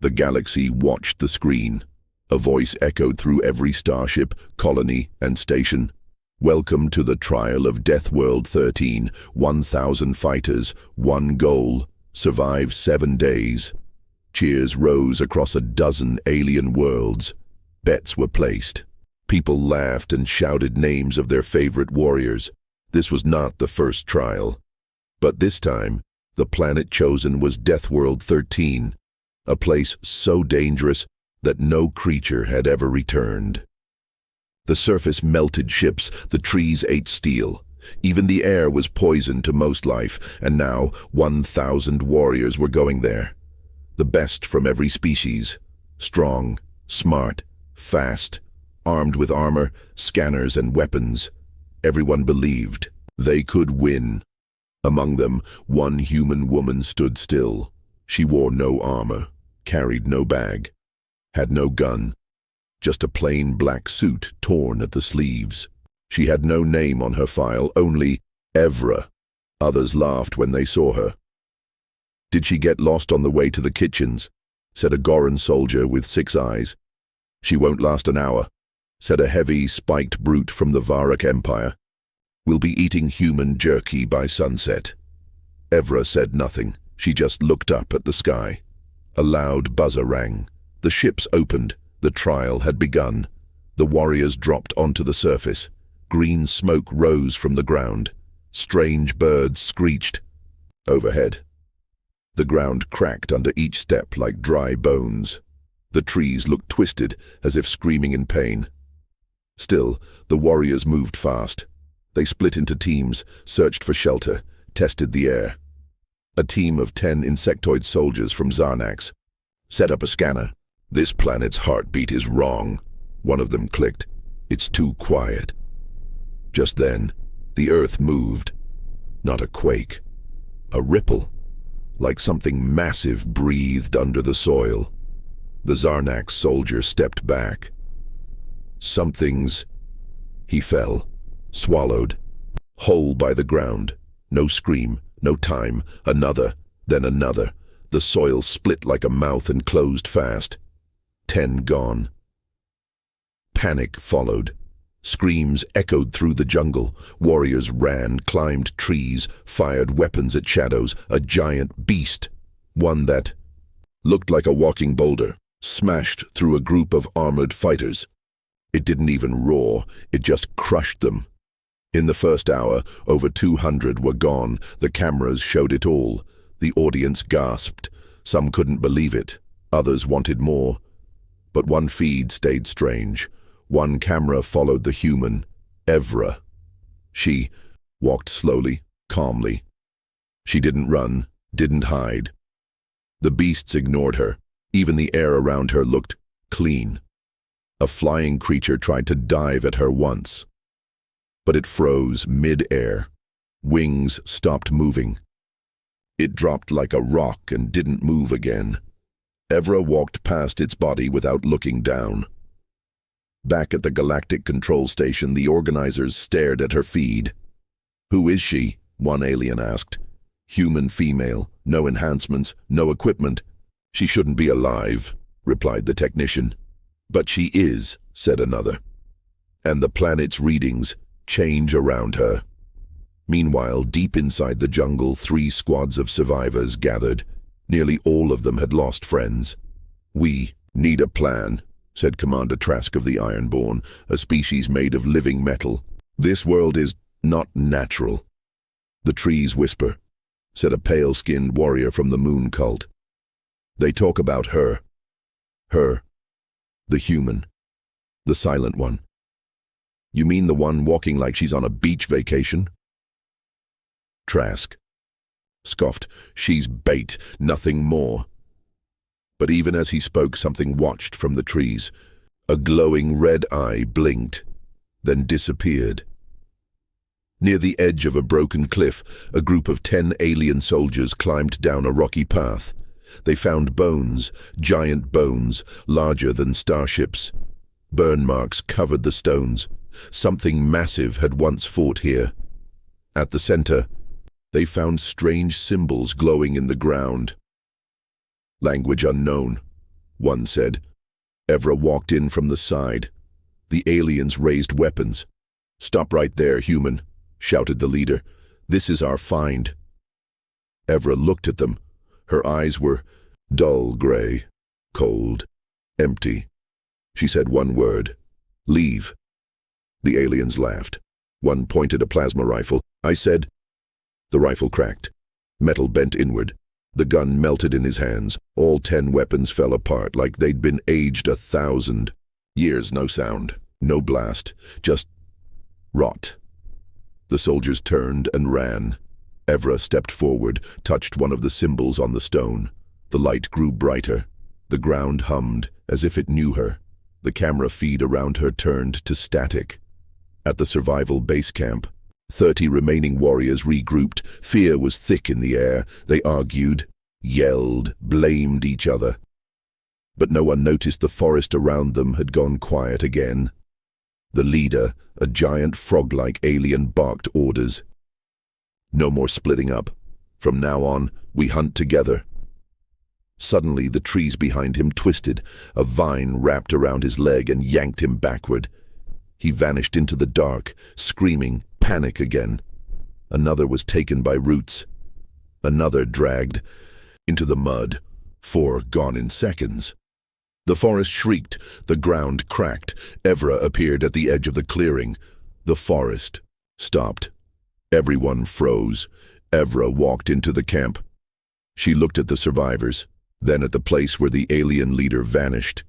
The galaxy watched the screen. A voice echoed through every starship, colony, and station. Welcome to the trial of Deathworld 13. 1,000 fighters, one goal. Survive 7 days. Cheers rose across a dozen alien worlds. Bets were placed. People laughed and shouted names of their favorite warriors. This was not the first trial. But this time, the planet chosen was Deathworld 13, a place so dangerous that no creature had ever returned. The surface melted ships, the trees ate steel. Even the air was poison to most life, and now 1,000 warriors were going there. The best from every species. Strong, smart, fast, armed with armor, scanners, and weapons. Everyone believed they could win. Among them, one human woman stood still. She wore no armor, carried no bag, had no gun, just a plain black suit torn at the sleeves. She had no name on her file, only Evra. Others laughed when they saw her. "Did she get lost on the way to the kitchens?" said a Goran soldier with 6 eyes. "She won't last an hour," said a heavy, spiked brute from the Varak Empire. "We'll be eating human jerky by sunset." Evra said nothing. She just looked up at the sky. A loud buzzer rang. The ships opened. The trial had begun. The warriors dropped onto the surface. Green smoke rose from the ground. Strange birds screeched. Overhead, the ground cracked under each step like dry bones. The trees looked twisted, as if screaming in pain. Still, the warriors moved fast. They split into teams, searched for shelter, tested the air. A team of 10 insectoid soldiers from Zarnax set up a scanner. "This planet's heartbeat is wrong," one of them clicked. "It's too quiet." Just then, the earth moved. Not a quake, a ripple, like something massive breathed under the soil. The Zarnax soldier stepped back. He fell, swallowed, whole by the ground. No scream, no time, another, then another. The soil split like a mouth and closed fast. 10 gone. Panic followed. Screams echoed through the jungle. Warriors ran, climbed trees, fired weapons at shadows. A giant beast, one that looked like a walking boulder, smashed through a group of armored fighters. It didn't even roar, it just crushed them. In the first hour, over 200 were gone. The cameras showed it all. The audience gasped. Some couldn't believe it. Others wanted more. But one feed stayed strange. One camera followed the human, Evra. She walked slowly, calmly. She didn't run, didn't hide. The beasts ignored her. Even the air around her looked clean. A flying creature tried to dive at her once, but it froze mid-air. Wings stopped moving. It dropped like a rock and didn't move again. Evra walked past its body without looking down. Back at the Galactic control station, the organizers stared at her feed. "Who is she?" one alien asked. "Human female, no enhancements, no equipment." "She shouldn't be alive," replied the technician. "But she is," said another. "And the planet's readings change around her." Meanwhile, deep inside the jungle, 3 squads of survivors gathered. Nearly all of them had lost friends. "We need a plan," said Commander Trask of the Ironborn, a species made of living metal. "This world is not natural." "The trees whisper," said a pale-skinned warrior from the Moon cult. "They talk about her. Her. The human. The silent one." "You mean the one walking like she's on a beach vacation?" Trask scoffed. "She's bait, nothing more." But even as he spoke, something watched from the trees. A glowing red eye blinked, then disappeared. Near the edge of a broken cliff, a group of 10 alien soldiers climbed down a rocky path. They found bones, giant bones, larger than starships. Burn marks covered the stones. Something massive had once fought here. At the center, they found strange symbols glowing in the ground. Language unknown, one said. Evra walked in from the side. The aliens raised weapons. "Stop right there, human," shouted the leader. "This is our find." Evra looked at them. Her eyes were dull gray, cold, empty. She said one word: "Leave." The aliens laughed. One pointed a plasma rifle. I said. The rifle cracked. Metal bent inward. The gun melted in his hands. All 10 weapons fell apart like they'd been aged 1,000 years. No sound, no blast, just rot. The soldiers turned and ran. Evra stepped forward, touched one of the symbols on the stone. The light grew brighter. The ground hummed as if it knew her. The camera feed around her turned to static. At the survival base camp, 30 remaining warriors regrouped. Fear was thick in the air. They argued, yelled, blamed each other. But no one noticed the forest around them had gone quiet again. The leader, a giant frog-like alien, barked orders. "No more splitting up. From now on, we hunt together." Suddenly, the trees behind him twisted. A vine wrapped around his leg and yanked him backward. He vanished into the dark, screaming, panic again. Another was taken by roots. Another dragged into the mud. 4 gone in seconds. The forest shrieked. The ground cracked. Evra appeared at the edge of the clearing. The forest stopped. Everyone froze. Evra walked into the camp. She looked at the survivors, then at the place where the alien leader vanished.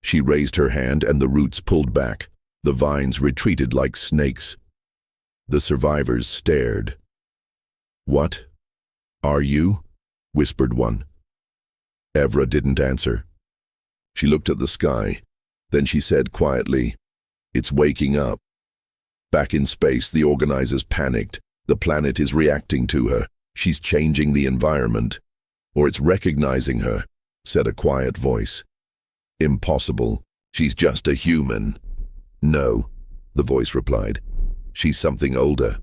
She raised her hand and the roots pulled back. The vines retreated like snakes. The survivors stared. "What are you?" whispered one. Evra didn't answer. She looked at the sky. Then she said quietly, "It's waking up." Back in space, the organizers panicked. The planet is reacting to her. She's changing the environment. "Or it's recognizing her," said a quiet voice. "Impossible. She's just a human." "No," the voice replied. "She's something older."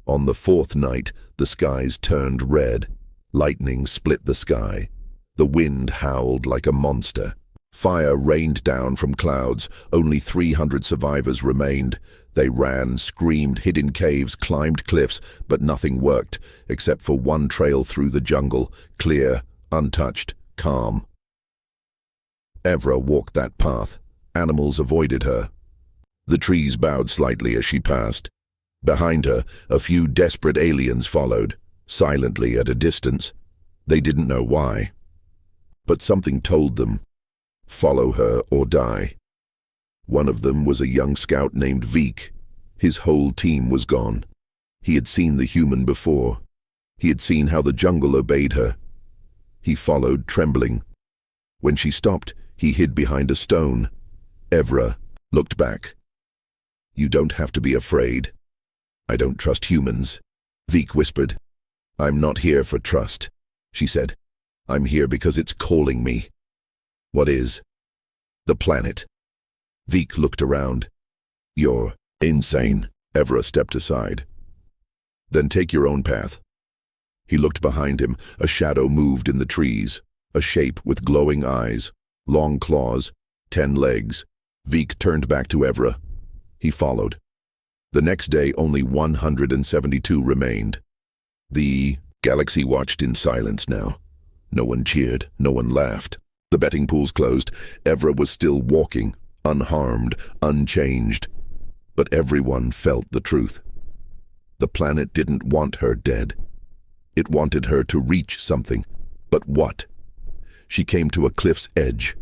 On the 4th night, the skies turned red. Lightning split the sky. The wind howled like a monster. Fire rained down from clouds. Only 300 survivors remained. They ran, screamed, hid in caves, climbed cliffs, but nothing worked, except for one trail through the jungle, clear, untouched, calm. Evra walked that path. Animals avoided her. The trees bowed slightly as she passed. Behind her, a few desperate aliens followed, silently at a distance. They didn't know why. But something told them, follow her or die. One of them was a young scout named Veek. His whole team was gone. He had seen the human before. He had seen how the jungle obeyed her. He followed, trembling. When she stopped, he hid behind a stone. Evra looked back. "You don't have to be afraid." "I don't trust humans," Veek whispered. "I'm not here for trust," she said. "I'm here because it's calling me." "What is?" "The planet." Veek looked around. "You're insane." Evra stepped aside. "Then take your own path." He looked behind him. A shadow moved in the trees. A shape with glowing eyes, long claws, 10 legs. Veek turned back to Evra. He followed. The next day, only 172 remained. The galaxy watched in silence now. No one cheered, no one laughed. The betting pools closed. Evra was still walking, unharmed, unchanged. But everyone felt the truth. The planet didn't want her dead. It wanted her to reach something. But what? She came to a cliff's edge.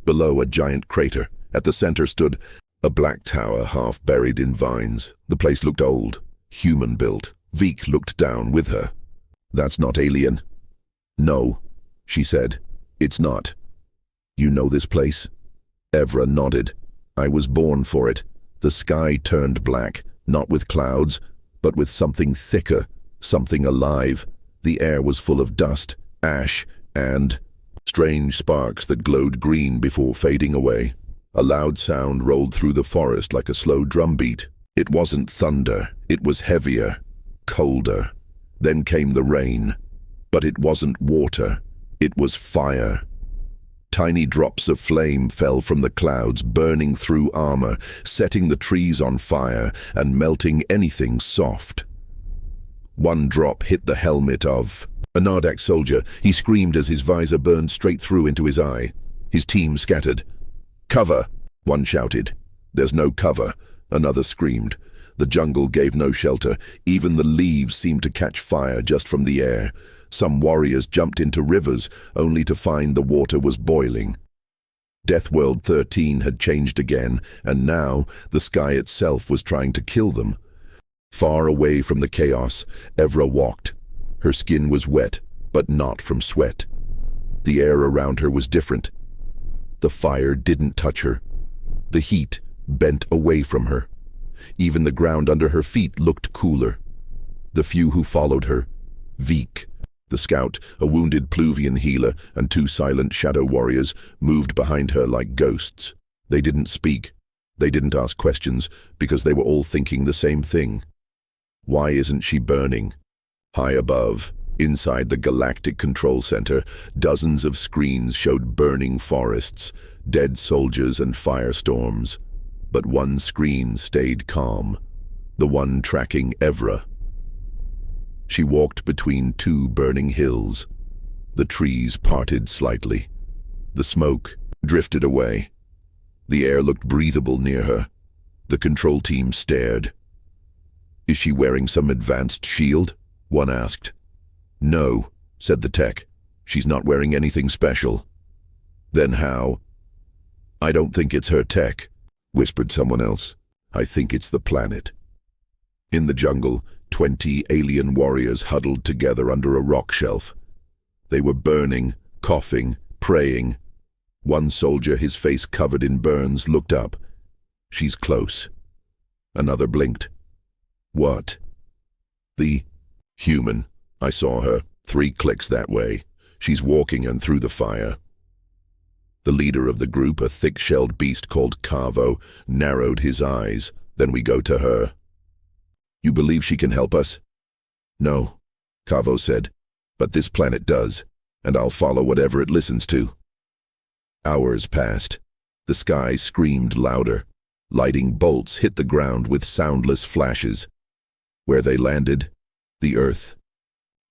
Below, a giant crater. At the center stood a black tower half buried in vines. The place looked old, human-built. Veek looked down with her. "That's not alien." "No," she said. "It's not." "You know this place?" Evra nodded. "I was born for it." The sky turned black, not with clouds, but with something thicker, something alive. The air was full of dust, ash, and strange sparks that glowed green before fading away. A loud sound rolled through the forest like a slow drumbeat. It wasn't thunder. It was heavier, colder. Then came the rain. But it wasn't water. It was fire. Tiny drops of flame fell from the clouds, burning through armor, setting the trees on fire and melting anything soft. One drop hit the helmet of a Nardak soldier. He screamed as his visor burned straight through into his eye. His team scattered. "Cover!" one shouted. "There's no cover," another screamed. The jungle gave no shelter. Even the leaves seemed to catch fire just from the air. Some warriors jumped into rivers, only to find the water was boiling. Deathworld 13 had changed again, and now the sky itself was trying to kill them. Far away from the chaos, Evra walked. Her skin was wet, but not from sweat. The air around her was different. The fire didn't touch her. The heat bent away from her. Even the ground under her feet looked cooler. The few who followed her, Vik, the scout, a wounded Pluvian healer, and 2 silent shadow warriors, moved behind her like ghosts. They didn't speak. They didn't ask questions, because they were all thinking the same thing. Why isn't she burning? High above, inside the Galactic control center, dozens of screens showed burning forests, dead soldiers and firestorms. But one screen stayed calm, the one tracking Evra. She walked between 2 burning hills. The trees parted slightly. The smoke drifted away. The air looked breathable near her. The control team stared. "Is she wearing some advanced shield?" one asked. "No," said the tech. "She's not wearing anything special." "Then how?" "I don't think it's her tech," whispered someone else. "I think it's the planet." In the jungle, 20 alien warriors huddled together under a rock shelf. They were burning, coughing, praying. One soldier, his face covered in burns, looked up. "She's close." Another blinked. "What?" "The human. I saw her. 3 clicks that way. She's walking and through the fire." The leader of the group, a thick-shelled beast called Carvo, narrowed his eyes. "Then we go to her." "You believe she can help us?" "No," Carvo said, "but this planet does, and I'll follow whatever it listens to." Hours passed. The sky screamed louder. Lightning bolts hit the ground with soundless flashes. Where they landed, the earth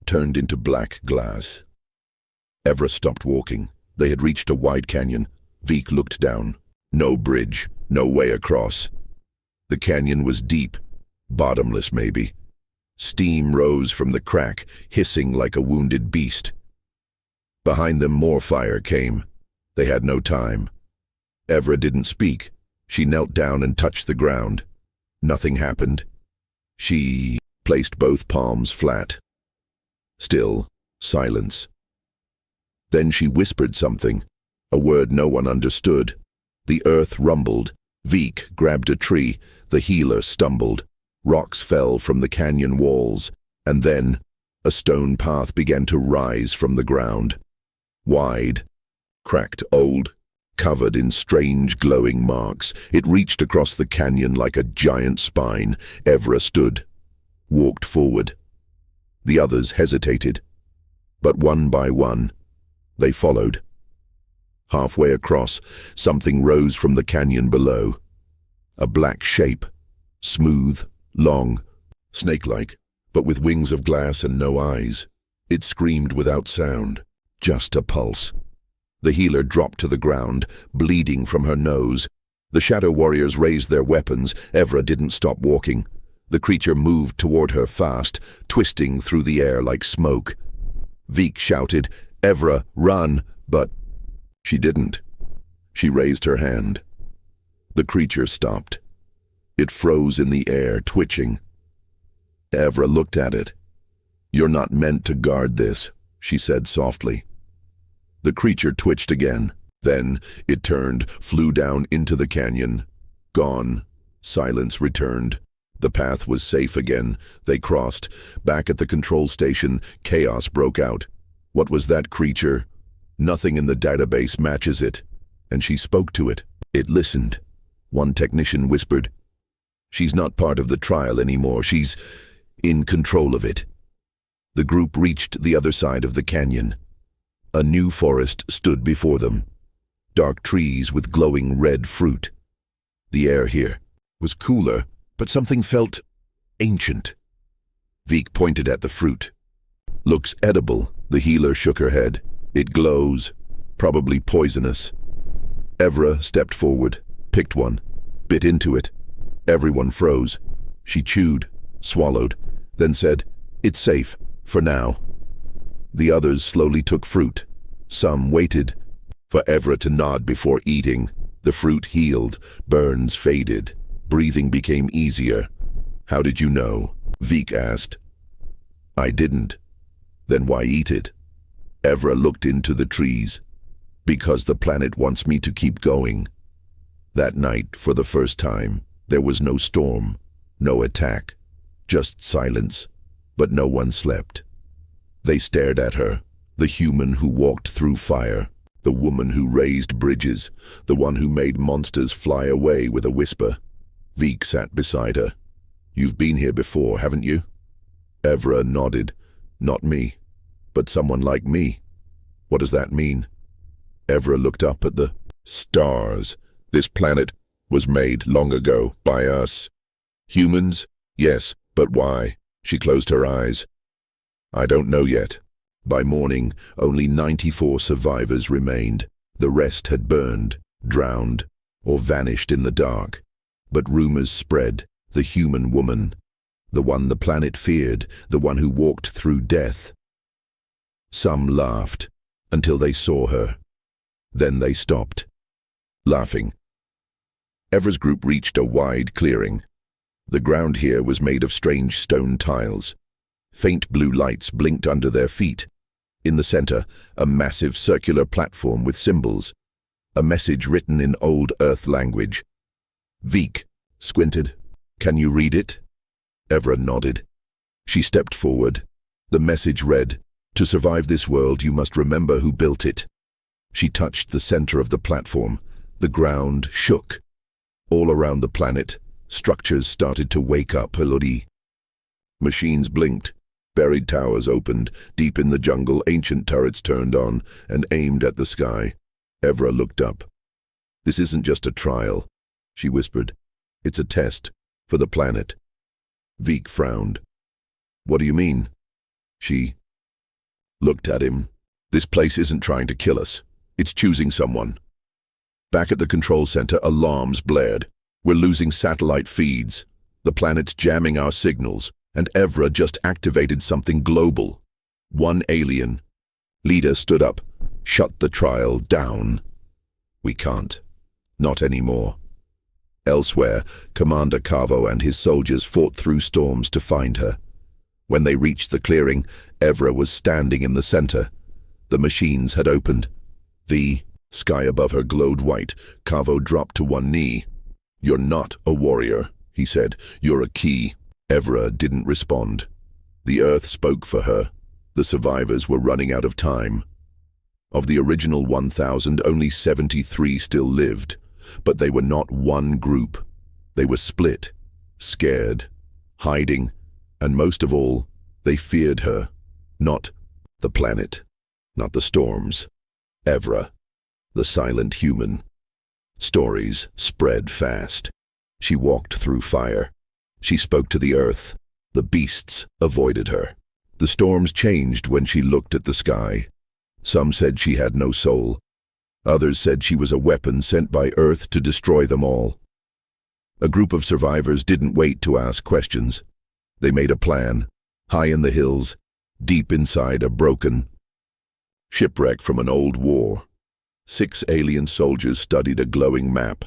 turned into black glass. Evra stopped walking. They had reached a wide canyon. Vik looked down. No bridge, no way across. The canyon was deep, bottomless maybe. Steam rose from the crack, hissing like a wounded beast. Behind them more fire came. They had no time. Evra didn't speak. She knelt down and touched the ground. Nothing happened. She placed both palms flat. Still, silence. Then she whispered something, a word no one understood. The earth rumbled. Vik grabbed a tree. The healer stumbled. Rocks fell from the canyon walls, and then a stone path began to rise from the ground. Wide, cracked, old, covered in strange glowing marks, it reached across the canyon like a giant spine. Evra stood, walked forward. The others hesitated, but one by one, they followed. Halfway across, something rose from the canyon below. A black shape, smooth, long, snake-like, but with wings of glass and no eyes. It screamed without sound, just a pulse. The healer dropped to the ground, bleeding from her nose. The shadow warriors raised their weapons. Evra didn't stop walking. The creature moved toward her fast, twisting through the air like smoke. Vik shouted, "Evra, run!" but she didn't. She raised her hand. The creature stopped. It froze in the air, twitching. Evra looked at it. "You're not meant to guard this," she said softly. The creature twitched again. Then it turned, flew down into the canyon. Gone. Silence returned. The path was safe again. They crossed. Back at the control station, chaos broke out. What was that creature? Nothing in the database matches it. And she spoke to it. It listened. One technician whispered, "She's not part of the trial anymore. She's in control of it." The group reached the other side of the canyon. A new forest stood before them. dark trees with glowing red fruit. The air here was cooler, but something felt ancient. Vik pointed at the fruit. Looks edible, the healer shook her head. It glows, probably poisonous. Evra stepped forward, picked one, bit into it. Everyone froze. She chewed, swallowed, then said, "It's safe, for now." The others slowly took fruit. Some waited for Evra to nod before eating. The fruit healed, burns faded, breathing became easier. "How did you know?" Vik asked. "I didn't." "Then why eat it?" Evra looked into the trees. "Because the planet wants me to keep going." That night, for the first time, there was no storm, no attack, just silence, but no one slept. They stared at her, the human who walked through fire, the woman who raised bridges, the one who made monsters fly away with a whisper. Vik sat beside her. "You've been here before, haven't you?" Evra nodded. "Not me, but someone like me." "What does that mean?" Evra looked up at the stars. "This planet was made long ago by us. Humans? Yes, but why?" She closed her eyes. "I don't know yet." By morning, only 94 survivors remained. The rest had burned, drowned, or vanished in the dark. But rumors spread. The human woman, the one the planet feared, the one who walked through death. Some laughed until they saw her. Then they stopped, laughing. Evra's group reached a wide clearing. The ground here was made of strange stone tiles. Faint blue lights blinked under their feet. In the center, a massive circular platform with symbols. A message written in old Earth language. Vik squinted. "Can you read it?" Evra nodded. She stepped forward. The message read, "To survive this world, you must remember who built it." She touched the center of the platform. The ground shook. All around the planet, structures started to wake up. Elodie. Machines blinked. Buried towers opened. Deep in the jungle, ancient turrets turned on and aimed at the sky. Evra looked up. "This isn't just a trial," she whispered. "It's a test for the planet." Vik frowned. "What do you mean?" She looked at him. "This place isn't trying to kill us. It's choosing someone." Back at the control center, alarms blared. "We're losing satellite feeds. The planet's jamming our signals, and Evra just activated something global." One alien leader stood up. "Shut the trial down." "We can't. Not anymore." Elsewhere, Commander Cavo and his soldiers fought through storms to find her. When they reached the clearing, Evra was standing in the center. The machines had opened. The sky above her glowed white. Cavo dropped to one knee. "You're not a warrior," he said. "You're a key." Evra didn't respond. The Earth spoke for her. The survivors were running out of time. Of the original 1,000, only 73 still lived. But they were not one group. They were split, scared, hiding, and most of all, they feared her. Not the planet, not the storms. Evra, the silent human. Stories spread fast. She walked through fire. She spoke to the earth. The beasts avoided her. The storms changed when she looked at the sky. Some said she had no soul. Others said she was a weapon sent by Earth to destroy them all. A group of survivors didn't wait to ask questions. They made a plan, high in the hills, deep inside a broken shipwreck from an old war. 6 alien soldiers studied a glowing map.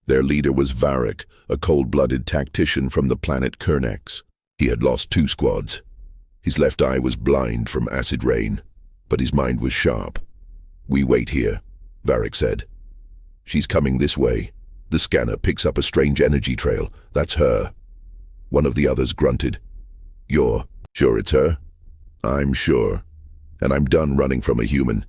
Their leader was Varric, a cold-blooded tactician from the planet Kernex. He had lost 2 squads. His left eye was blind from acid rain, but his mind was sharp. "We wait here," Varric said. "She's coming this way. The scanner picks up a strange energy trail. That's her." One of the others grunted. "You're sure it's her?" "I'm sure. And I'm done running from a human."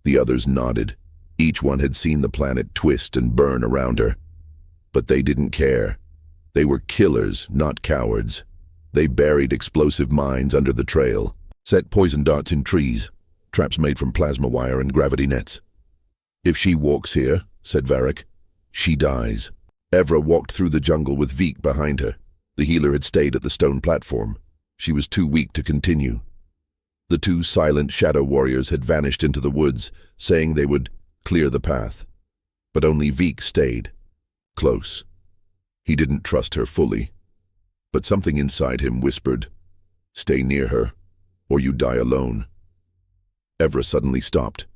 The others nodded. Each one had seen the planet twist and burn around her. But they didn't care. They were killers, not cowards. They buried explosive mines under the trail, set poison darts in trees, traps made from plasma wire and gravity nets. "If she walks here," said Varric, "she dies." Evra walked through the jungle with Veek behind her. The healer had stayed at the stone platform. She was too weak to continue. The two silent shadow warriors had vanished into the woods, saying they would clear the path. But only Veek stayed, close. He didn't trust her fully. But something inside him whispered, "Stay near her, or you die alone." Evra suddenly stopped.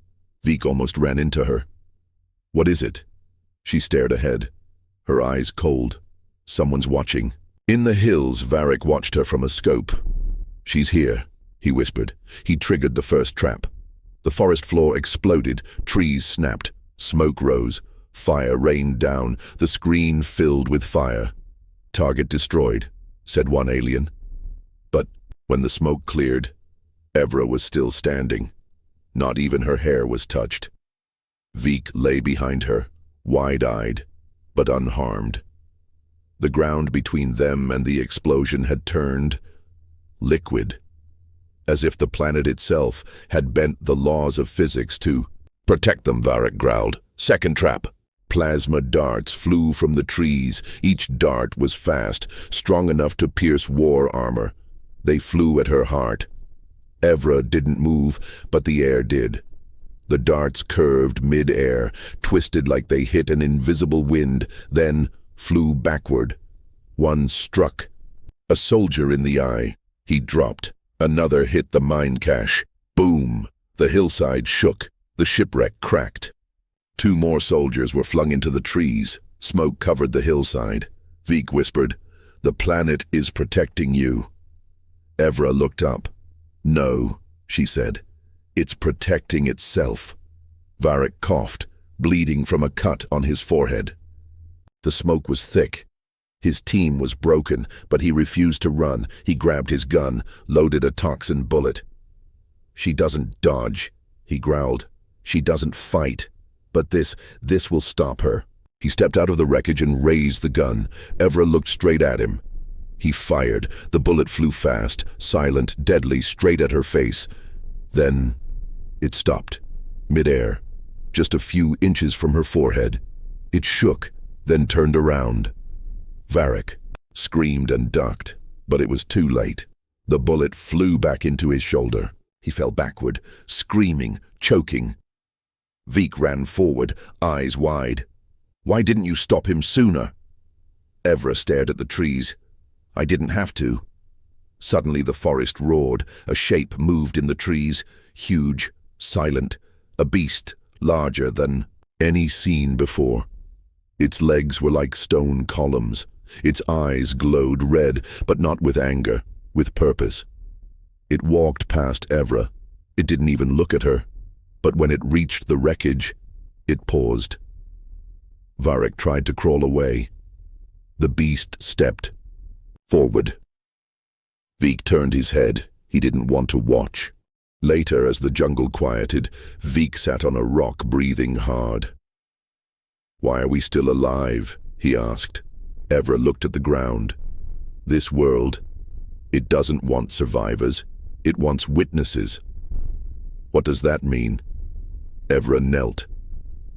Veek almost ran into her. "What is it?" She stared ahead, her eyes cold. Someone's watching. In the hills, Varric watched her from a scope. "She's here," he whispered. He triggered the first trap. The forest floor exploded, trees snapped, smoke rose, fire rained down, the screen filled with fire. "Target destroyed," said one alien. But when the smoke cleared, Evra was still standing. Not even her hair was touched. Veek lay behind her, wide-eyed, but unharmed. The ground between them and the explosion had turned liquid, as if the planet itself had bent the laws of physics to protect them, Varric growled. "Second trap." Plasma darts flew from the trees. Each dart was fast, strong enough to pierce war armor. They flew at her heart. Evra didn't move, but the air did. The darts curved mid-air, twisted like they hit an invisible wind, then flew backward. One struck a soldier in the eye. He dropped. Another hit the mine cache. Boom! The hillside shook. The shipwreck cracked. Two more soldiers were flung into the trees. Smoke covered the hillside. Veek whispered, "The planet is protecting you." Evra looked up. "No," she said. "It's protecting itself." Varric coughed, bleeding from a cut on his forehead. The smoke was thick. His team was broken, but he refused to run. He grabbed his gun, loaded a toxin bullet. "She doesn't dodge," he growled. "She doesn't fight. But this will stop her." He stepped out of the wreckage and raised the gun. Evra looked straight at him. He fired. The bullet flew fast, silent, deadly, straight at her face. Then it stopped, midair, just a few inches from her forehead. It shook, then turned around. Varric screamed and ducked, but it was too late. The bullet flew back into his shoulder. He fell backward, screaming, choking. Veek ran forward, eyes wide. "Why didn't you stop him sooner?" Evra stared at the trees. "I didn't have to." Suddenly the forest roared. A shape moved in the trees, huge, silent, a beast larger than any seen before. Its legs were like stone columns. Its eyes glowed red, but not with anger, with purpose. It walked past Evra. It didn't even look at her. But when it reached the wreckage, it paused. Varric tried to crawl away. The beast stepped forward. Veek turned his head. He didn't want to watch. Later, as the jungle quieted, Veek sat on a rock, breathing hard. "Why are we still alive?" he asked. Evra looked at the ground. "This world, it doesn't want survivors. It wants witnesses." "What does that mean?" Evra knelt.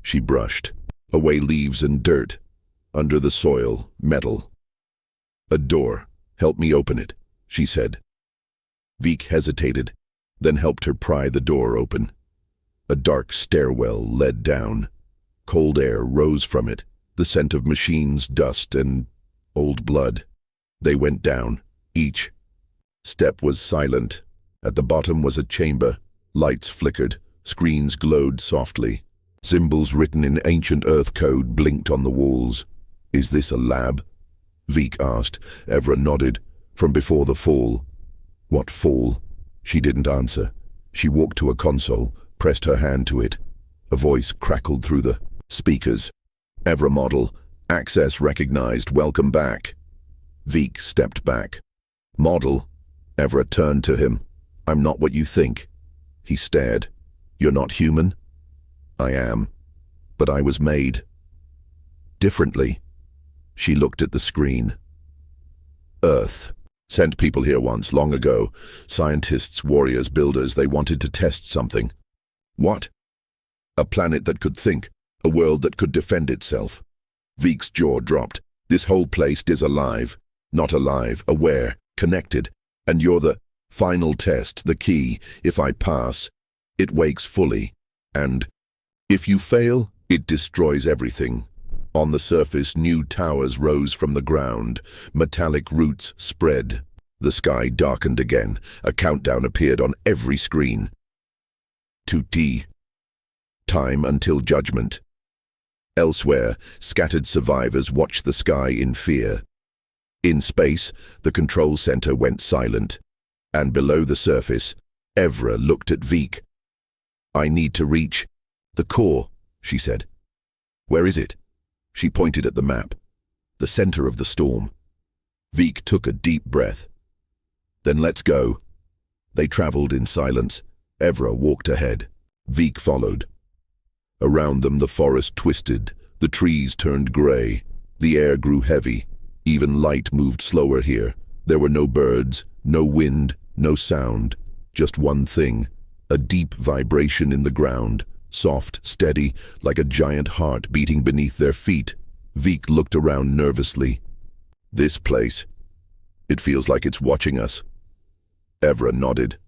She brushed away leaves and dirt. Under the soil, metal. "A door. Help me open it," she said. Veek hesitated, then helped her pry the door open. A dark stairwell led down. Cold air rose from it, the scent of machines, dust, and old blood. They went down, each. Step was silent. At the bottom was a chamber. Lights flickered. Screens glowed softly. Symbols written in ancient earth code blinked on the walls. "Is this a lab?" Veek asked. Evra nodded. "From before the fall." "What fall?" She didn't answer. She walked to a console, pressed her hand to it. A voice crackled through the speakers. "Evra model. Access recognized. Welcome back." Veek stepped back. "Model?" Evra turned to him. "I'm not what you think." He stared. "You're not human?" "I am. But I was made differently." She looked at the screen. "Earth. Sent people here once, long ago. Scientists, warriors, builders. They wanted to test something." "What?" A planet that could think, a world that could defend itself. Vik's jaw dropped. This whole place is alive. Not alive, aware, connected. And you're the final test, the key. If I pass, it wakes fully. And if you fail, it destroys everything. On the surface, new towers rose from the ground. Metallic roots spread. The sky darkened again. A countdown appeared on every screen. 2T. Time until judgment. Elsewhere, scattered survivors watched the sky in fear. In space, the control center went silent. And below the surface, Evra looked at Vik. I need to reach the core, she said. Where is it? She pointed at the map, the center of the storm. Vik took a deep breath. Then let's go. They traveled in silence. Evra walked ahead. Vik followed. Around them the forest twisted, the trees turned gray, the air grew heavy. Even light moved slower here. There were no birds, no wind, no sound. Just one thing, a deep vibration in the ground, soft, steady, like a giant heart beating beneath their feet. Vik looked around nervously. This place, it feels like it's watching us. Evra nodded.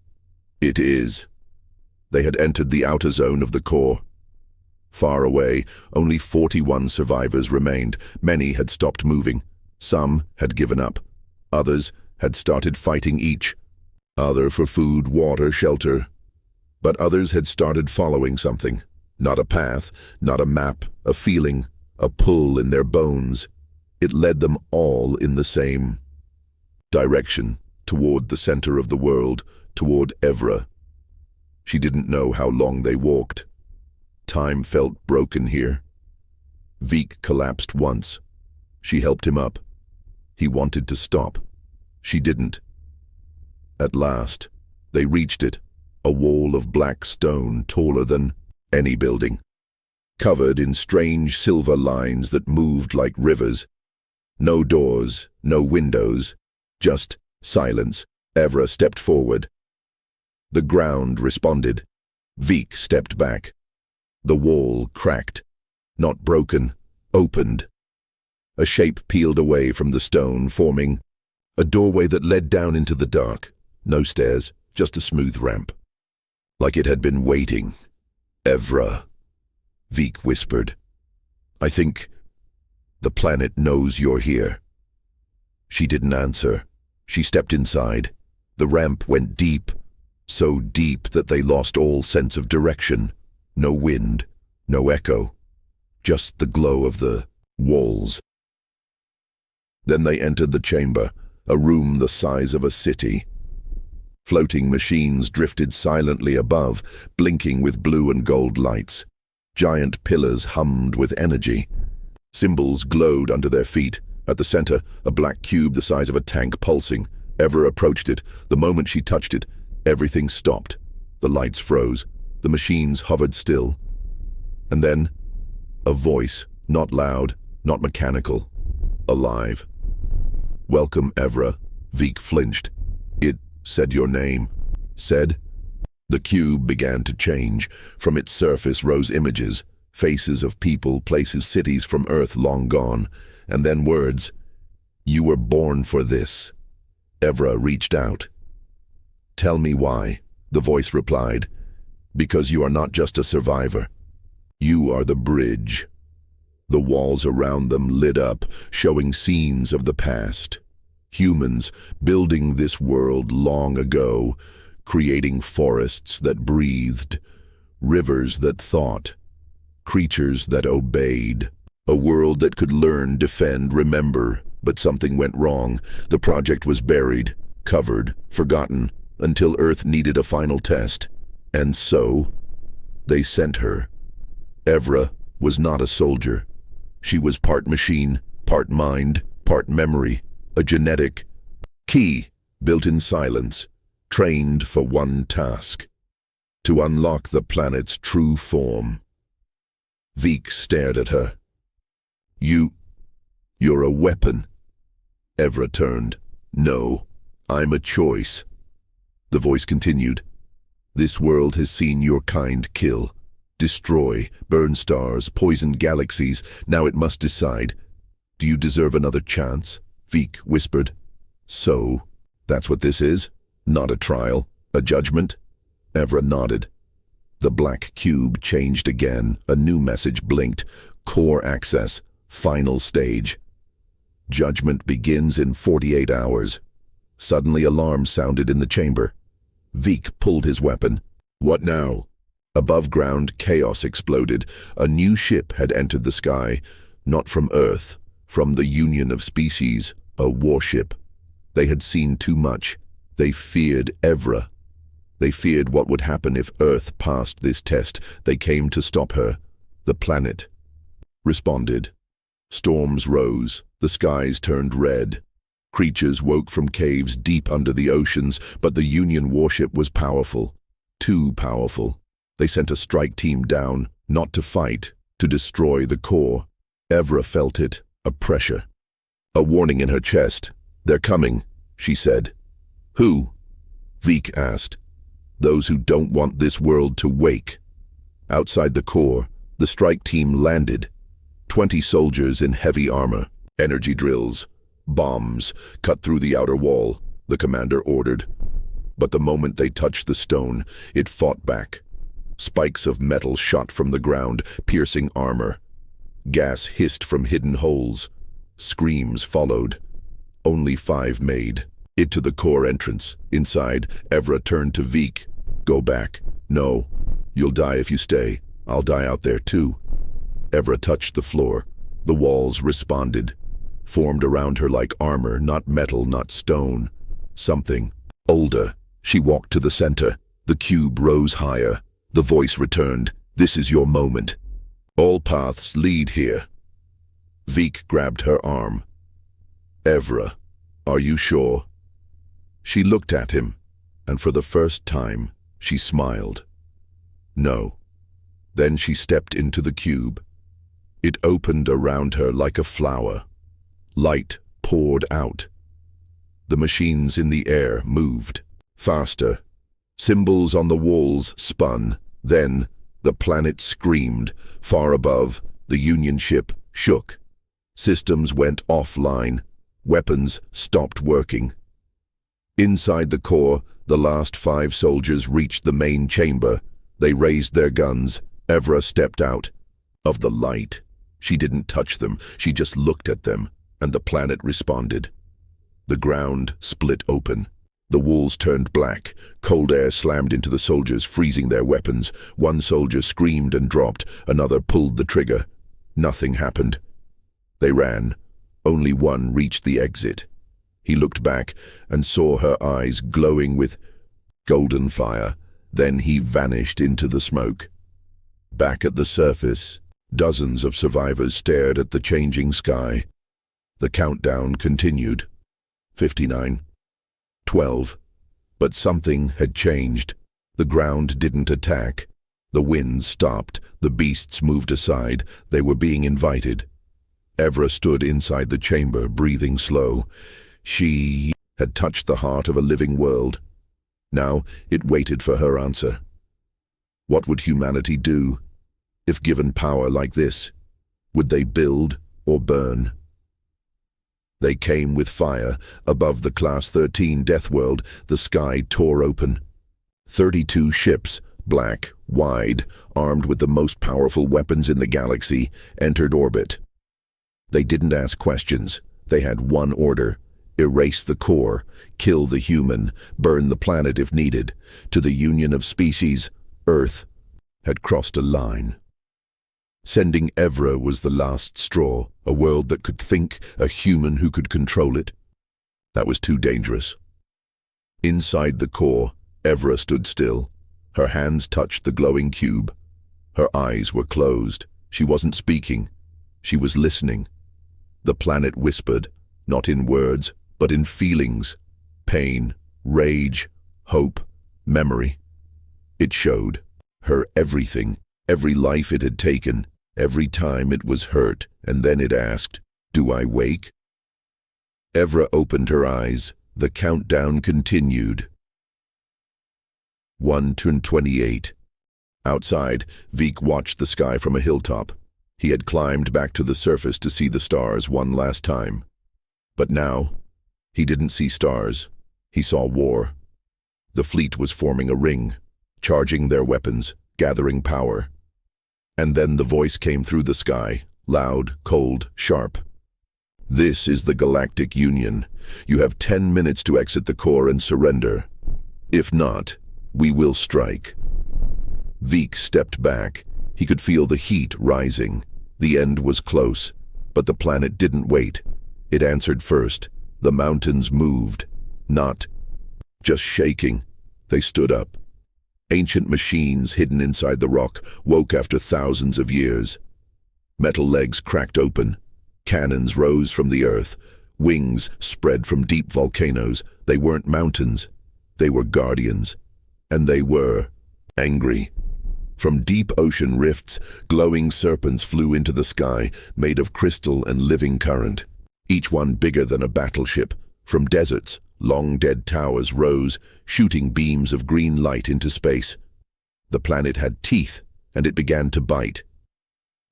It is. They had entered the outer zone of the core. Far away, only 41 survivors remained. Many had stopped moving. Some had given up. Others had started fighting each. Other for food, water, shelter. But others had started following something. Not a path, not a map, a feeling, a pull in their bones. It led them all in the same direction, toward the center of the world, toward Evra. She didn't know how long they walked. Time felt broken here. Vik collapsed once. She helped him up. He wanted to stop. She didn't. At last, they reached it, a wall of black stone taller than any building, covered in strange silver lines that moved like rivers. No doors, no windows, just silence. Evra stepped forward. The ground responded. Vik stepped back. The wall cracked, not broken, opened. A shape peeled away from the stone, forming a doorway that led down into the dark. No stairs, just a smooth ramp. Like it had been waiting. Evra, Vik whispered. I think the planet knows you're here. She didn't answer. She stepped inside. The ramp went deep, so deep that they lost all sense of direction. No wind, no echo, just the glow of the walls. Then they entered the chamber, a room the size of a city. Floating machines drifted silently above, blinking with blue and gold lights. Giant pillars hummed with energy. Symbols glowed under their feet. At the center, a black cube the size of a tank pulsing. Evra approached it. The moment she touched it, everything stopped. The lights froze. The machines hovered still. And then, a voice, not loud, not mechanical, alive. Welcome, Evra. Vik flinched. It said your name. Said? The cube began to change. From its surface rose images, faces of people, places, cities from Earth long gone, and then words. You were born for this. Evra reached out. Tell me why, the voice replied. Because you are not just a survivor. You are the bridge. The walls around them lit up, showing scenes of the past. Humans building this world long ago, creating forests that breathed, rivers that thought, creatures that obeyed. A world that could learn, defend, remember, but something went wrong. The project was buried, covered, forgotten, until Earth needed a final test. And so, they sent her. Evra was not a soldier. She was part machine, part mind, part memory, a genetic key built in silence, trained for one task, to unlock the planet's true form. Vik stared at her. You're a weapon. Evra turned. No, I'm a choice. The voice continued. This world has seen your kind kill. Destroy, burn stars, poison galaxies. Now it must decide. Do you deserve another chance? Vik whispered. So, that's what this is? Not a trial, a judgment? Evra nodded. The black cube changed again. A new message blinked. Core access. Final stage. Judgment begins in 48 hours. Suddenly alarm sounded in the chamber. Vik pulled his weapon. What now? Above ground, chaos exploded. A new ship had entered the sky. Not from Earth, from the Union of Species, a warship. They had seen too much. They feared Evra. They feared what would happen if Earth passed this test. They came to stop her. The planet responded. Storms rose. The skies turned red. Creatures woke from caves deep under the oceans, but the Union warship was powerful. Too powerful. They sent a strike team down, not to fight, to destroy the core. Evra felt it, a pressure. A warning in her chest. They're coming, she said. Who? Vik asked. Those who don't want this world to wake. Outside the core, the strike team landed. 20 soldiers in heavy armor, energy drills, bombs, cut through the outer wall, the commander ordered. But the moment they touched the stone, it fought back. Spikes of metal shot from the ground, piercing armor. Gas hissed from hidden holes. Screams followed. Only 5 made it to the core entrance. Inside, Evra turned to Vik. Go back. No. You'll die if you stay. I'll die out there too. Evra touched the floor. The walls responded. Formed around her like armor, not metal, not stone. Something. Older. She walked to the center. The cube rose higher. The voice returned. This is your moment. All paths lead here. Vik grabbed her arm. Evra, are you sure? She looked at him, and for the first time, she smiled. No. Then she stepped into the cube. It opened around her like a flower. Light poured out. The machines in the air moved. Faster. Symbols on the walls spun. Then, the planet screamed. Far above, the Union ship shook. Systems went offline. Weapons stopped working. Inside the core, the last 5 soldiers reached the main chamber. They raised their guns. Evra stepped out. Of the light. She didn't touch them. She just looked at them, and the planet responded. The ground split open. The walls turned black. Cold air slammed into the soldiers, freezing their weapons. One soldier screamed and dropped. Another pulled the trigger. Nothing happened. They ran. Only one reached the exit. He looked back and saw her eyes glowing with golden fire. Then he vanished into the smoke. Back at the surface, dozens of survivors stared at the changing sky. The countdown continued. 59. 12. But something had changed. The ground didn't attack. The winds stopped. The beasts moved aside. They were being invited. Evra stood inside the chamber, breathing slow. She had touched the heart of a living world. Now it waited for her answer. What would humanity do if given power like this? Would they build or burn? They came with fire. Above the Class 13 Deathworld, the sky tore open. 32 ships, black, wide, armed with the most powerful weapons in the galaxy, entered orbit. They didn't ask questions. They had one order. Erase the core, kill the human, burn the planet if needed. To the Union of Species, Earth had crossed a line. Sending Evra was the last straw, a world that could think, a human who could control it. That was too dangerous. Inside the core, Evra stood still. Her hands touched the glowing cube. Her eyes were closed. She wasn't speaking. She was listening. The planet whispered, not in words, but in feelings. Pain, rage, hope, memory. It showed her everything, every life it had taken, every time it was hurt, and then it asked, "Do I wake?" Evra opened her eyes. The countdown continued. 1 to 28. Outside, Veek watched the sky from a hilltop. He had climbed back to the surface to see the stars one last time. But now, he didn't see stars. He saw war. The fleet was forming a ring, charging their weapons, gathering power. And then the voice came through the sky, loud, cold, sharp. "This is the Galactic Union. You have 10 minutes to exit the core and surrender. If not, we will strike." Veek stepped back. He could feel the heat rising. The end was close, but the planet didn't wait. It answered first. The mountains moved, not just shaking. They stood up. Ancient machines hidden inside the rock woke after thousands of years. Metal legs cracked open. Cannons rose from the earth. Wings spread from deep volcanoes. They weren't mountains. They were guardians. And they were angry. From deep ocean rifts, glowing serpents flew into the sky, made of crystal and living current, each one bigger than a battleship. From deserts, long dead towers rose, shooting beams of green light into space. The planet had teeth, and it began to bite.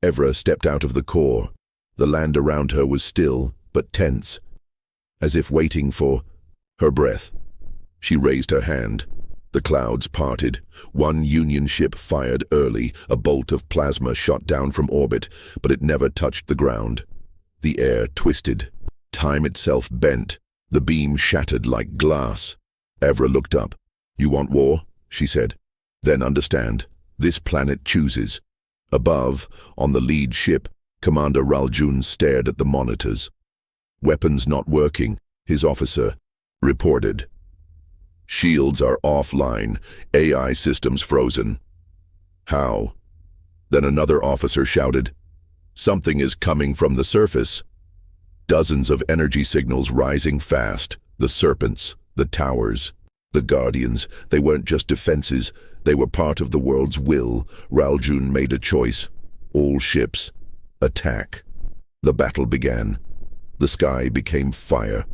Evra stepped out of the core. The land around her was still, but tense, as if waiting for her breath. She raised her hand. The clouds parted. One Union ship fired early. A bolt of plasma shot down from orbit, but it never touched the ground. The air twisted. Time itself bent. The beam shattered like glass. Evra looked up. "You want war?" she said. "Then understand. This planet chooses." Above, on the lead ship, Commander Raljun stared at the monitors. "Weapons not working," his officer reported. "Shields are offline, AI systems frozen." "How?" Then another officer shouted, "Something is coming from the surface." Dozens of energy signals rising fast. The serpents, the towers, the guardians. They weren't just defenses. They were part of the world's will. Raljun made a choice. All ships, attack. The battle began. The sky became fire.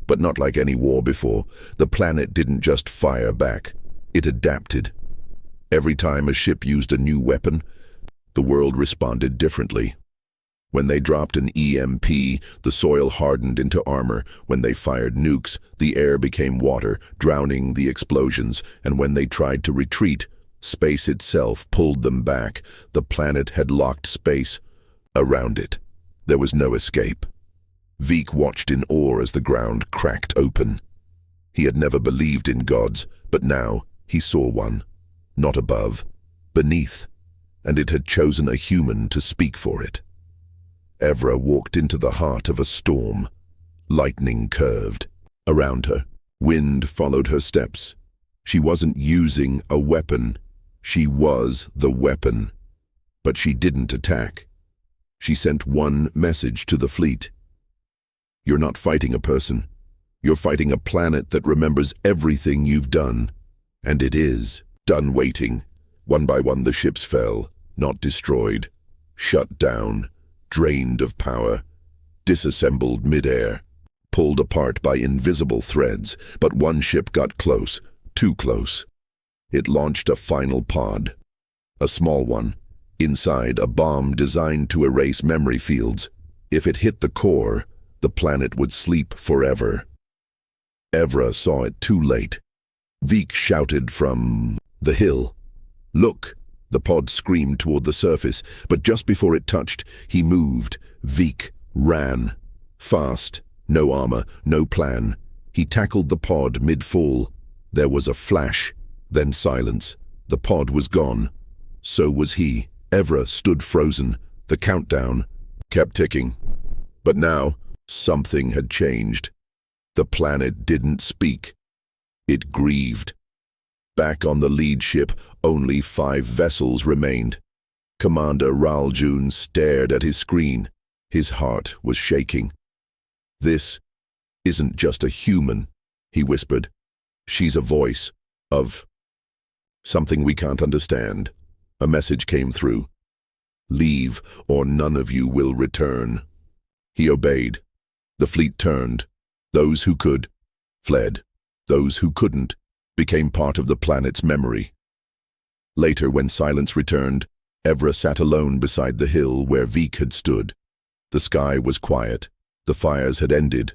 But not like any war before. The planet didn't just fire back. It adapted. Every time a ship used a new weapon, the world responded differently. When they dropped an EMP, the soil hardened into armor. When they fired nukes, the air became water, drowning the explosions. And when they tried to retreat, space itself pulled them back. The planet had locked space around it. There was no escape. Veek watched in awe as the ground cracked open. He had never believed in gods, but now he saw one. Not above, beneath, and it had chosen a human to speak for it. Evra walked into the heart of a storm. Lightning curved around her. Wind followed her steps. She wasn't using a weapon. She was the weapon. But she didn't attack. She sent one message to the fleet. "You're not fighting a person. You're fighting a planet that remembers everything you've done." And it is done waiting. One by one the ships fell, not destroyed. Shut down, drained of power, disassembled midair, pulled apart by invisible threads. But one ship got close, too close. It launched a final pod. A small one. Inside, a bomb designed to erase memory fields. If it hit the core, the planet would sleep forever. Evra saw it too late. Veek shouted from the hill. "Look!" The pod screamed toward the surface, but just before it touched, he moved. Veek ran. Fast, no armor, no plan. He tackled the pod mid-fall. There was a flash, then silence. The pod was gone. So was he. Evra stood frozen. The countdown kept ticking. But now, something had changed. The planet didn't speak. It grieved. Back on the lead ship, only 5 vessels remained. Commander Raljun stared at his screen. His heart was shaking. "This isn't just a human," he whispered. "She's a voice of something we can't understand." A message came through. "Leave, or none of you will return." He obeyed. The fleet turned. Those who could fled. Those who couldn't became part of the planet's memory. Later, when silence returned, Evra sat alone beside the hill where Vik had stood. The sky was quiet. The fires had ended,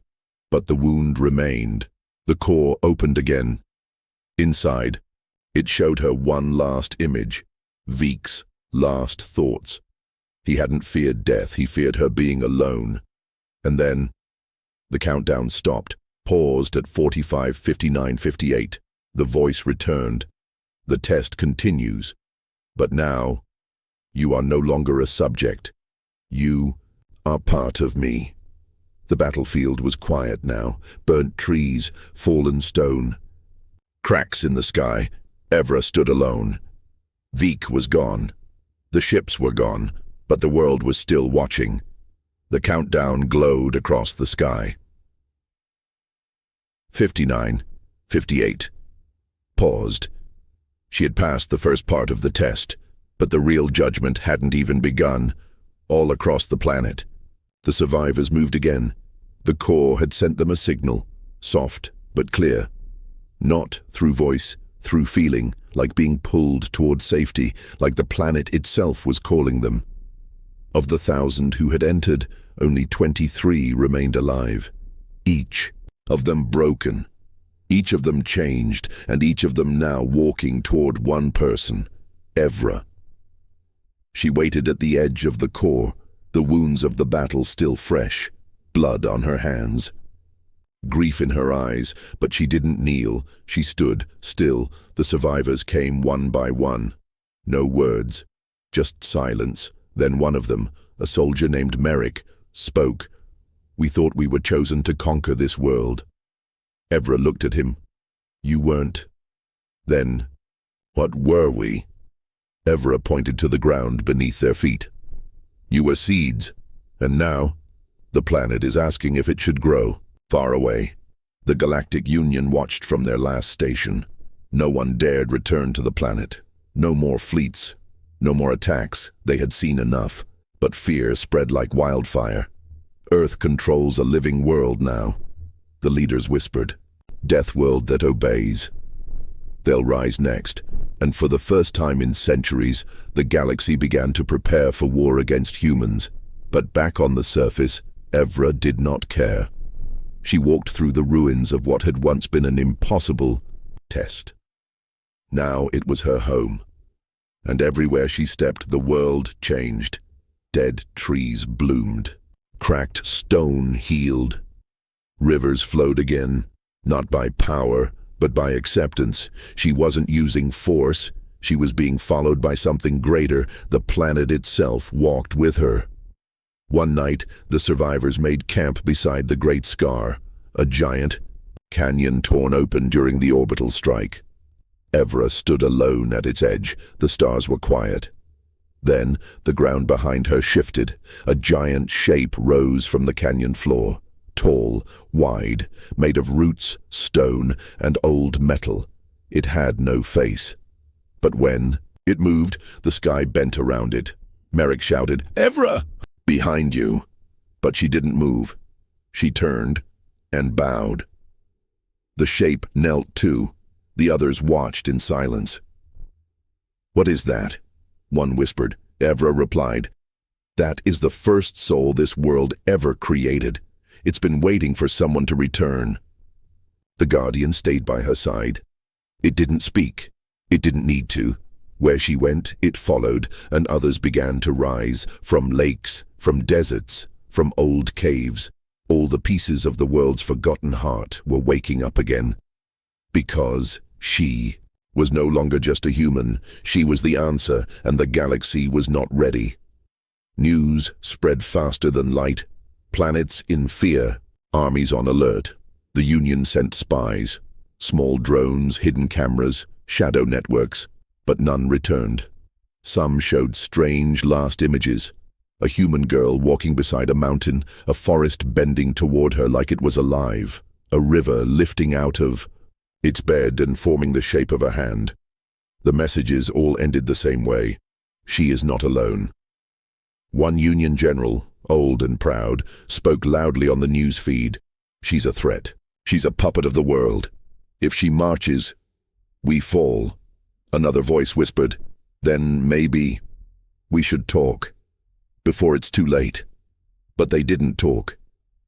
but the wound remained. The core opened again. Inside, it showed her one last image, Vik's last thoughts. He hadn't feared death, he feared her being alone. And then, the countdown stopped, paused at 45, 59, 58. The voice returned. The test continues. But now, you are no longer a subject. You are part of me. The battlefield was quiet now. Burnt trees, fallen stone. Cracks in the sky. Evra stood alone. Vik was gone. The ships were gone, but the world was still watching. The countdown glowed across the sky. 59, 58. Paused. She had passed the first part of the test, but the real judgment hadn't even begun. All across the planet, the survivors moved again. The core had sent them a signal, soft but clear. Not through voice, through feeling, like being pulled toward safety, like the planet itself was calling them. Of the 1,000 who had entered, only 23 remained alive. Each of them broken. Each of them changed, and each of them now walking toward one person, Evra. She waited at the edge of the core, the wounds of the battle still fresh, blood on her hands. Grief in her eyes, but she didn't kneel. She stood still. The survivors came one by one. No words, just silence. Then one of them, a soldier named Merrick, spoke. "We thought we were chosen to conquer this world." Evra looked at him. "You weren't." Then, "What were we?" Evra pointed to the ground beneath their feet. "You were seeds, and now the planet is asking if it should grow." Far away, the Galactic Union watched from their last station. No one dared return to the planet. No more fleets, no more attacks. They had seen enough, but fear spread like wildfire. Earth controls a living world now. The leaders whispered, "Deathworld that obeys." They'll rise next, and for the first time in centuries, the galaxy began to prepare for war against humans. But back on the surface, Evra did not care. She walked through the ruins of what had once been an impossible test. Now it was her home, and everywhere she stepped, the world changed. Dead trees bloomed. Cracked stone healed. Rivers flowed again, not by power, but by acceptance. She wasn't using force. She was being followed by something greater. The planet itself walked with her. One night, the survivors made camp beside the Great Scar, a giant canyon torn open during the orbital strike. Evra stood alone at its edge. The stars were quiet. Then, the ground behind her shifted. A giant shape rose from the canyon floor, tall, wide, made of roots, stone, and old metal. It had no face. But when it moved, the sky bent around it. Merrick shouted, "Evra! Behind you." But she didn't move. She turned and bowed. The shape knelt too. The others watched in silence. "What is that?" one whispered. Evra replied, "That is the first soul this world ever created. It's been waiting for someone to return." The guardian stayed by her side. It didn't speak. It didn't need to. Where she went, it followed, and others began to rise, from lakes, from deserts, from old caves. All the pieces of the world's forgotten heart were waking up again. Because she was no longer just a human. She was the answer, and the galaxy was not ready. News spread faster than light. Planets in fear, armies on alert. The Union sent spies, small drones, hidden cameras, shadow networks. But none returned. Some showed strange last images. A human girl walking beside a mountain, a forest bending toward her like it was alive, a river lifting out of its bed and forming the shape of a hand. The messages all ended the same way. She is not alone. One Union general, old and proud, spoke loudly on the news feed. "She's a threat. She's a puppet of the world. If she marches, we fall." Another voice whispered, Then maybe we should talk, before it's too late. But they didn't talk.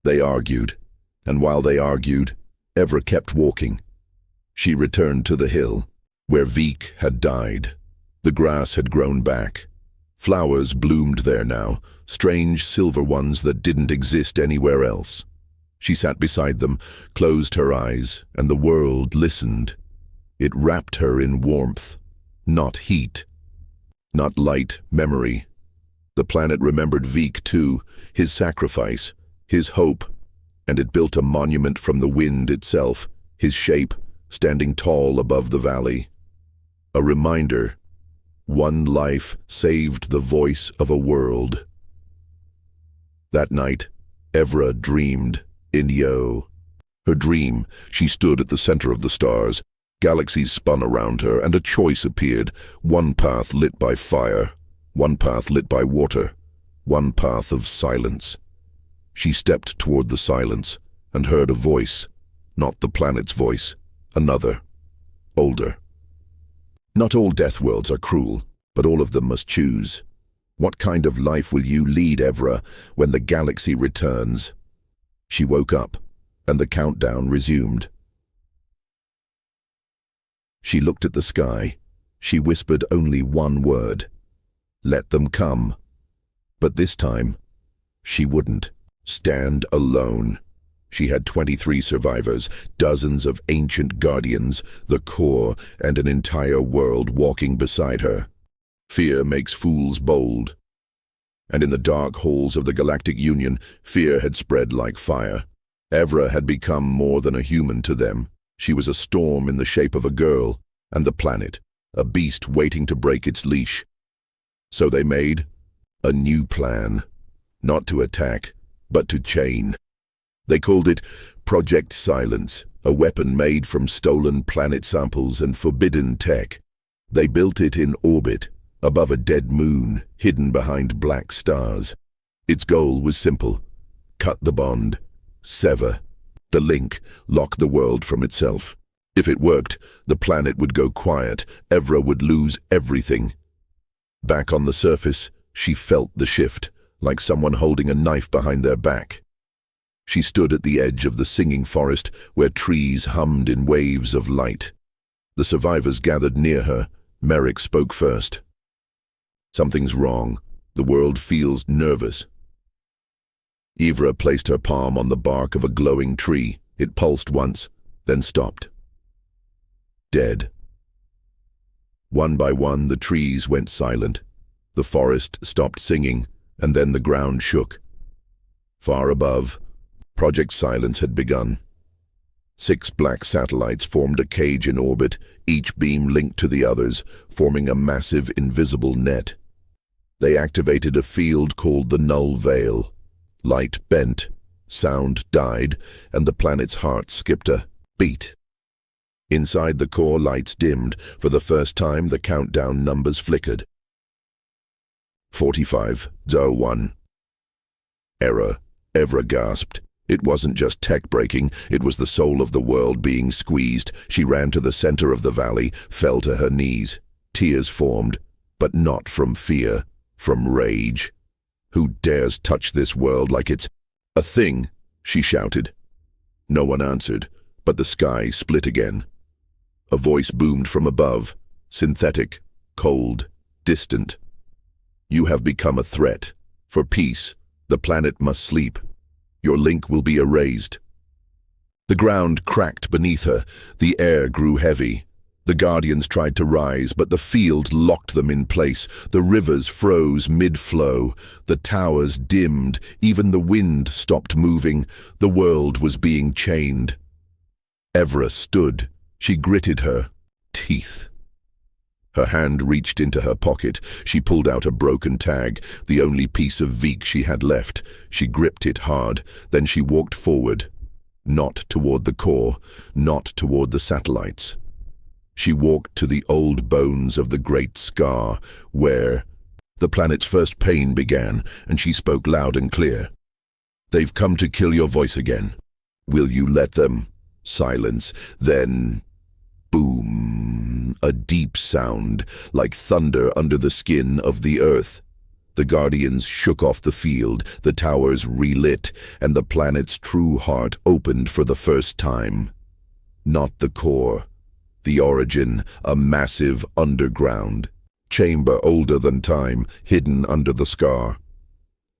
They argued, and while they argued, Evra kept walking. She returned to the hill, where Vik had died. The grass had grown back. Flowers bloomed there now, strange silver ones that didn't exist anywhere else. She sat beside them, closed her eyes, and the world listened. It wrapped her in warmth, not heat, not light memory. The planet remembered Vik too, his sacrifice, his hope, and it built a monument from the wind itself, his shape standing tall above the valley. A reminder, one life saved the voice of a world. That night, Evra dreamed in Yo. Her dream, she stood at the center of the stars. Galaxies spun around her, and a choice appeared, one path lit by fire, one path lit by water, one path of silence. She stepped toward the silence and heard a voice, not the planet's voice, another, older. Not all Deathworlds are cruel, but all of them must choose. What kind of life will you lead, Evra, when the galaxy returns? She woke up, and the countdown resumed. She looked at the sky. She whispered only one word. Let them come. But this time, she wouldn't stand alone. She had 23 survivors, dozens of ancient guardians, the core, and an entire world walking beside her. Fear makes fools bold. And in the dark halls of the Galactic Union, fear had spread like fire. Evra had become more than a human to them. She was a storm in the shape of a girl, and the planet, a beast waiting to break its leash. So they made a new plan, not to attack, but to chain. They called it Project Silence, a weapon made from stolen planet samples and forbidden tech. They built it in orbit, above a dead moon, hidden behind black stars. Its goal was simple: cut the bond, sever the link, lock the world from itself. If it worked, the planet would go quiet, Evra would lose everything. Back on the surface, she felt the shift, like someone holding a knife behind their back. She stood at the edge of the singing forest, where trees hummed in waves of light. The survivors gathered near her. Merrick spoke first. Something's wrong. The world feels nervous. Evra placed her palm on the bark of a glowing tree. It pulsed once, then stopped. Dead. One by one, the trees went silent. The forest stopped singing, and then the ground shook. Far above, Project Silence had begun. 6 black satellites formed a cage in orbit, each beam linked to the others, forming a massive invisible net. They activated a field called the Null Veil. Light bent, sound died, and the planet's heart skipped a beat. Inside the core, lights dimmed. For the first time, the countdown numbers flickered. 45:01. Error. Evra gasped. It wasn't just tech breaking, it was the soul of the world being squeezed. She ran to the center of the valley, fell to her knees. Tears formed, but not from fear, from rage. Who dares touch this world like it's a thing? She shouted. No one answered, but the sky split again. A voice boomed from above, synthetic, cold, distant. You have become a threat. For peace, the planet must sleep. Your link will be erased. The ground cracked beneath her. The air grew heavy. The Guardians tried to rise, but the field locked them in place. The rivers froze mid-flow. The towers dimmed. Even the wind stopped moving. The world was being chained. Evra stood. She gritted her teeth. Her hand reached into her pocket. She pulled out a broken tag, the only piece of Vik she had left. She gripped it hard. Then she walked forward. Not toward the core, not toward the satellites. She walked to the old bones of the Great Scar, where the planet's first pain began, and she spoke loud and clear. They've come to kill your voice again. Will you let them? Silence. Then, boom. a deep sound, like thunder under the skin of the earth. The Guardians shook off the field, the towers relit, and the planet's true heart opened for the first time. Not the core, the origin, a massive underground chamber older than time, hidden under the scar.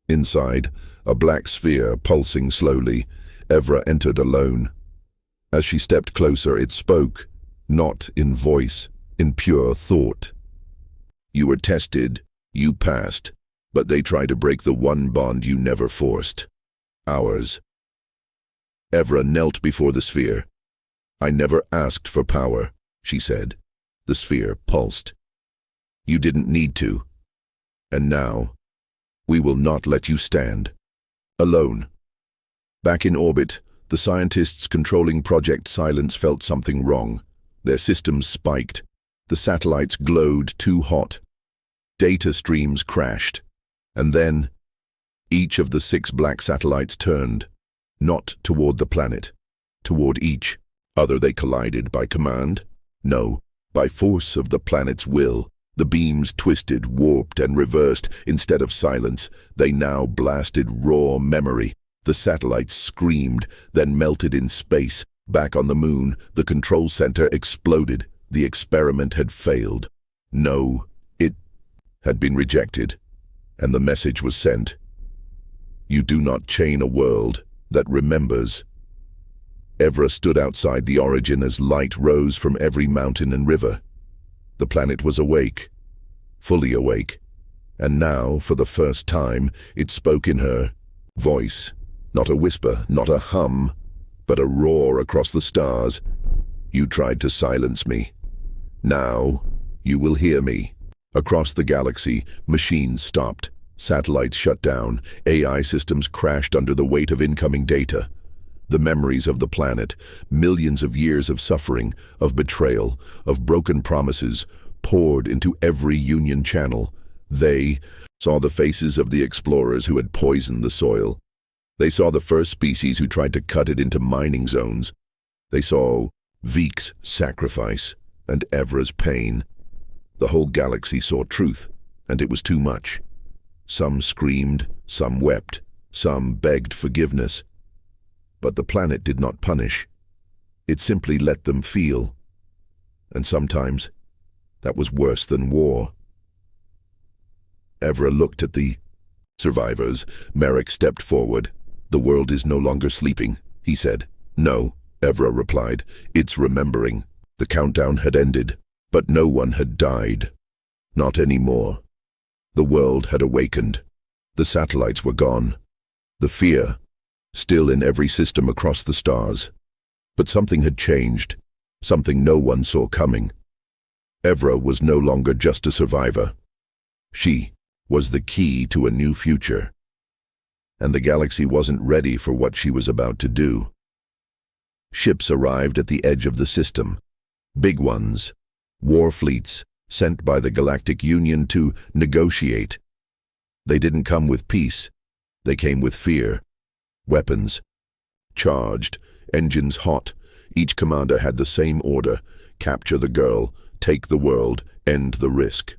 Inside, a black sphere pulsing slowly, Evra entered alone. As she stepped closer, it spoke, not in voice, in pure thought. You were tested, you passed, but they tried to break the one bond you never forced. Ours. Evra knelt before the sphere. I never asked for power, she said. The sphere pulsed. You didn't need to. And now, we will not let you stand. Alone. Back in orbit, the scientists controlling Project Silence felt something wrong. Their systems spiked. The satellites glowed too hot. Data streams crashed. And then, each of the 6 black satellites turned, not toward the planet, toward each other. They collided by command? No, by force of the planet's will. The beams twisted, warped, and reversed. Instead of silence, they now blasted raw memory. The satellites screamed, then melted in space. Back on the moon, the control center exploded. The experiment had failed. No, it had been rejected. And the message was sent. You do not chain a world that remembers. Evra stood outside the origin as light rose from every mountain and river. The planet was awake, fully awake, and now, for the first time, it spoke in her voice. Not a whisper, not a hum, but a roar across the stars. You tried to silence me. Now, you will hear me. Across the galaxy, machines stopped. Satellites shut down. AI systems crashed under the weight of incoming data. The memories of the planet, millions of years of suffering, of betrayal, of broken promises, poured into every Union channel. They saw the faces of the explorers who had poisoned the soil. They saw the first species who tried to cut it into mining zones. They saw Veek's sacrifice and Evra's pain. The whole galaxy saw truth, and it was too much. Some screamed, some wept, some begged forgiveness. But the planet did not punish. It simply let them feel. And sometimes, that was worse than war. Evra looked at the survivors. Merrick stepped forward. The world is no longer sleeping, he said. No, Evra replied. It's remembering. The countdown had ended, but no one had died. Not anymore. The world had awakened. The satellites were gone. The fear, still in every system across the stars. But something had changed, something no one saw coming. Evra was no longer just a survivor. She was the key to a new future. And the galaxy wasn't ready for what she was about to do. Ships arrived at the edge of the system. Big ones, war fleets sent by the Galactic Union to negotiate. They didn't come with peace. They came with fear. Weapons charged, engines hot. Each commander had the same order: capture the girl, take the world, end the risk.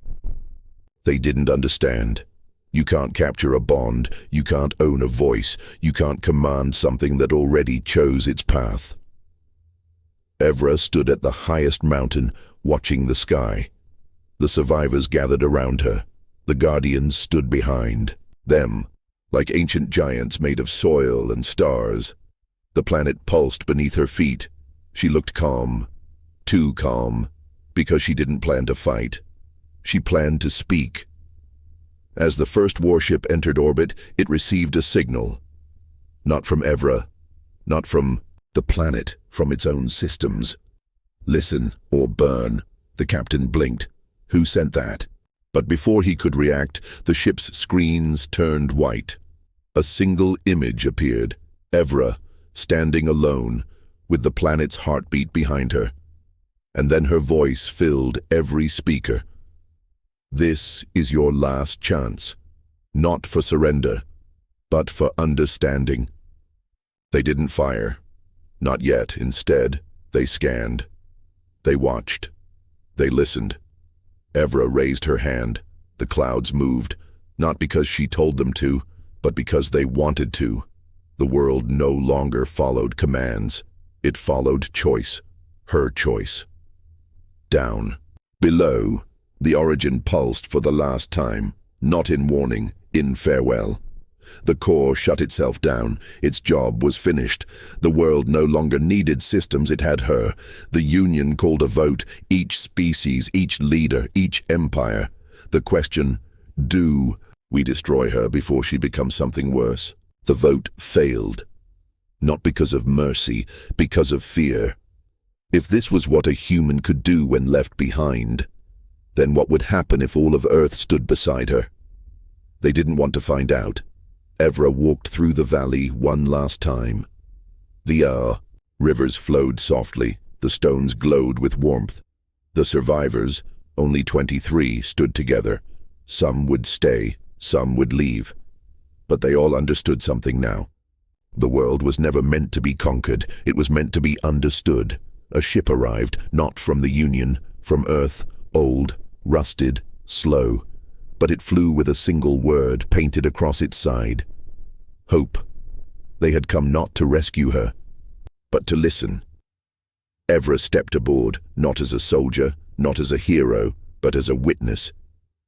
They didn't understand. You can't capture a bond, you can't own a voice, you can't command something that already chose its path. Evra stood at the highest mountain, watching the sky. The survivors gathered around her. The Guardians stood behind them, like ancient giants made of soil and stars. The planet pulsed beneath her feet. She looked calm, too calm, because she didn't plan to fight. She planned to speak. As the first warship entered orbit, it received a signal. Not from Evra, not from the planet, from its own systems. Listen or burn, the captain blinked. Who sent that? But before he could react, the ship's screens turned white. A single image appeared. Evra, standing alone, with the planet's heartbeat behind her. And then her voice filled every speaker. This is your last chance, not for surrender, but for understanding. They didn't fire. Not yet. Instead, they scanned. They watched. They listened. Evra raised her hand. The clouds moved, not because she told them to, but because they wanted to. The world no longer followed commands. It followed choice, her choice. Down. Below, the origin pulsed for the last time, not in warning, in farewell. The core shut itself down. Its job was finished. The world no longer needed systems, it had her. The Union called a vote, each species, each leader, each empire. The question, do we destroy her before she becomes something worse? The vote failed. Not because of mercy, because of fear. If this was what a human could do when left behind, then what would happen if all of Earth stood beside her? They didn't want to find out. Evra walked through the valley one last time. The rivers flowed softly, the stones glowed with warmth. The survivors, only 23, stood together. Some would stay, some would leave. But they all understood something now. The world was never meant to be conquered, it was meant to be understood. A ship arrived, not from the Union, from Earth, old, rusted, slow. But it flew with a single word painted across its side. Hope. They had come not to rescue her, but to listen. Evra stepped aboard, not as a soldier, not as a hero, but as a witness.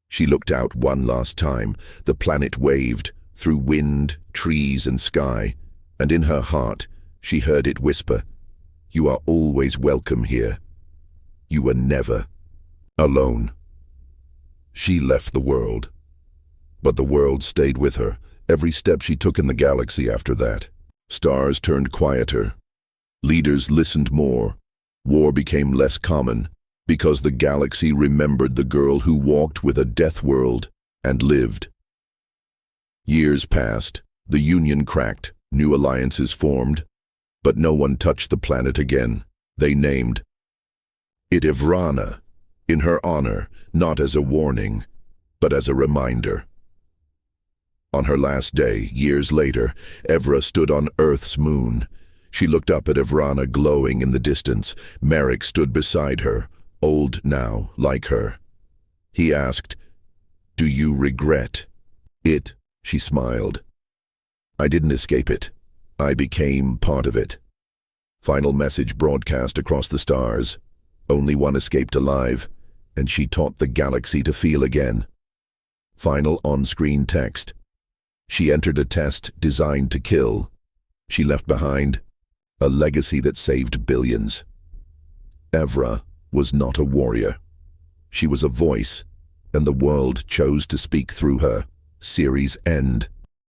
She looked out one last time. The planet waved, through wind, trees, and sky, and in her heart, she heard it whisper, "You are always welcome here. You were never alone." She left the world, but the world stayed with her, every step she took in the galaxy after that. Stars turned quieter. Leaders listened more. War became less common, because the galaxy remembered the girl who walked with a Deathworld and lived. Years passed, the Union cracked, new alliances formed, but no one touched the planet again. They named it Evrana, in her honor, not as a warning, but as a reminder. On her last day, years later, Evra stood on Earth's moon. She looked up at Evrana glowing in the distance. Merrick stood beside her, old now, like her. He asked, "Do you regret it?" She smiled. "I didn't escape it. I became part of it." Final message broadcast across the stars. Only one escaped alive, and she taught the galaxy to feel again. Final on-screen text. She entered a test designed to kill. She left behind a legacy that saved billions. Evra was not a warrior. She was a voice, and the world chose to speak through her. Series end.